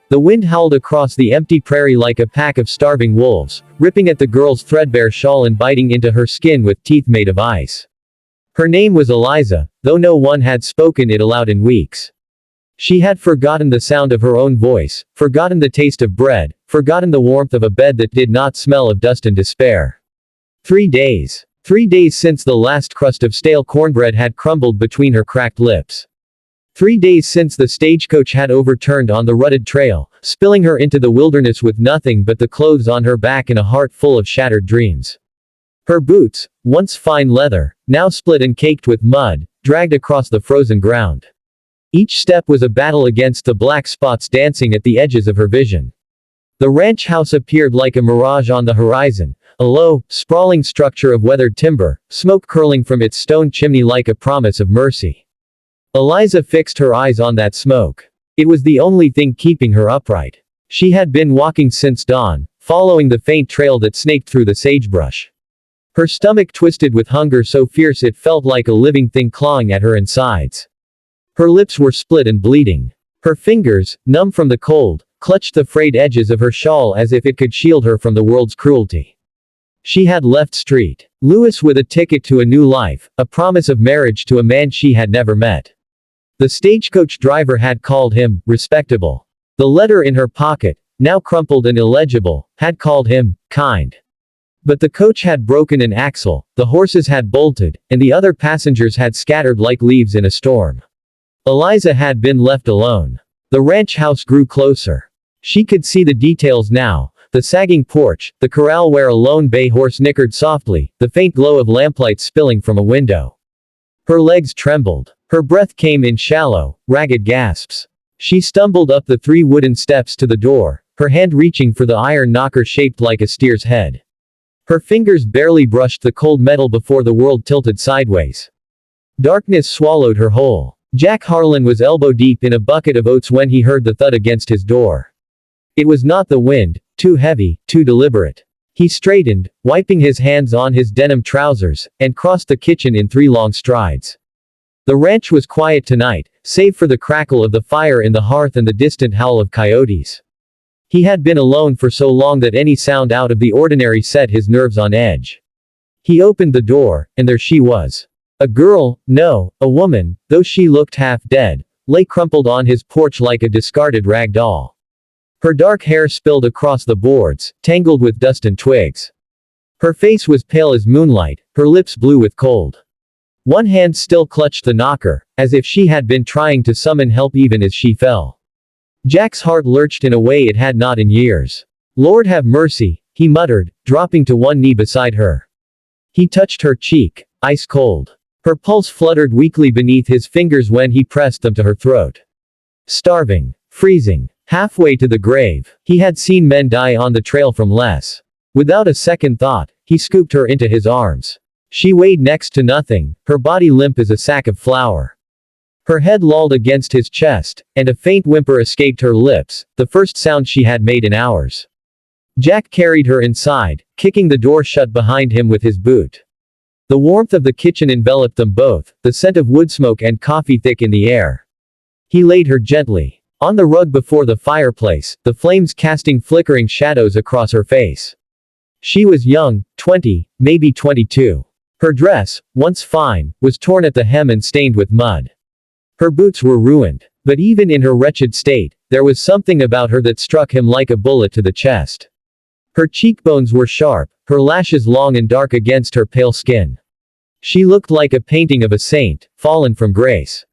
The wind howled across the empty prairie like a pack of starving wolves, ripping at the girl's threadbare shawl and biting into her skin with teeth made of ice. Her name was Eliza, though no one had spoken it aloud in weeks. She had forgotten the sound of her own voice, forgotten the taste of bread, forgotten the warmth of a bed that did not smell of dust and despair. 3 days. 3 days since the last crust of stale cornbread had crumbled between her cracked lips. 3 days since the stagecoach had overturned on the rutted trail, spilling her into the wilderness with nothing but the clothes on her back and a heart full of shattered dreams. Her boots, once fine leather, now split and caked with mud, dragged across the frozen ground. Each step was a battle against the black spots dancing at the edges of her vision. The ranch house appeared like a mirage on the horizon, a low, sprawling structure of weathered timber, smoke curling from its stone chimney like a promise of mercy. Eliza fixed her eyes on that smoke. It was the only thing keeping her upright. She had been walking since dawn, following the faint trail that snaked through the sagebrush. Her stomach twisted with hunger so fierce it felt like a living thing clawing at her insides. Her lips were split and bleeding. Her fingers, numb from the cold, clutched the frayed edges of her shawl as if it could shield her from the world's cruelty. She had left St. Louis with a ticket to a new life, a promise of marriage to a man she had never met. The stagecoach driver had called him respectable. The letter in her pocket, now crumpled and illegible, had called him kind. But the coach had broken an axle, the horses had bolted, and the other passengers had scattered like leaves in a storm. Eliza had been left alone. The ranch house grew closer. She could see the details now, the sagging porch, the corral where a lone bay horse nickered softly, the faint glow of lamplight spilling from a window. Her legs trembled. Her breath came in shallow, ragged gasps. She stumbled up the 3 wooden steps to the door, her hand reaching for the iron knocker shaped like a steer's head. Her fingers barely brushed the cold metal before the world tilted sideways. Darkness swallowed her whole. Jack Harlan was elbow deep in a bucket of oats when he heard the thud against his door. It was not the wind, too heavy, too deliberate. He straightened, wiping his hands on his denim trousers, and crossed the kitchen in 3 long strides. The ranch was quiet tonight, save for the crackle of the fire in the hearth and the distant howl of coyotes. He had been alone for so long that any sound out of the ordinary set his nerves on edge. He opened the door, and there she was. A girl, no, a woman, though she looked half dead, lay crumpled on his porch like a discarded rag doll. Her dark hair spilled across the boards, tangled with dust and twigs. Her face was pale as moonlight, her lips blue with cold. One hand still clutched the knocker, as if she had been trying to summon help even as she fell. Jack's heart lurched in a way it had not in years. "Lord have mercy," he muttered, dropping to one knee beside her. He touched her cheek, ice cold. Her pulse fluttered weakly beneath his fingers when he pressed them to her throat. Starving. Freezing. Halfway to the grave. He had seen men die on the trail from less. Without a second thought, he scooped her into his arms. She weighed next to nothing, her body limp as a sack of flour. Her head lolled against his chest, and a faint whimper escaped her lips, the first sound she had made in hours. Jack carried her inside, kicking the door shut behind him with his boot. The warmth of the kitchen enveloped them both, the scent of wood smoke and coffee thick in the air. He laid her gently on the rug before the fireplace, the flames casting flickering shadows across her face. She was young, 20, maybe 22. Her dress, once fine, was torn at the hem and stained with mud. Her boots were ruined. But even in her wretched state, there was something about her that struck him like a bullet to the chest. Her cheekbones were sharp, her lashes long and dark against her pale skin. She looked like a painting of a saint, fallen from grace.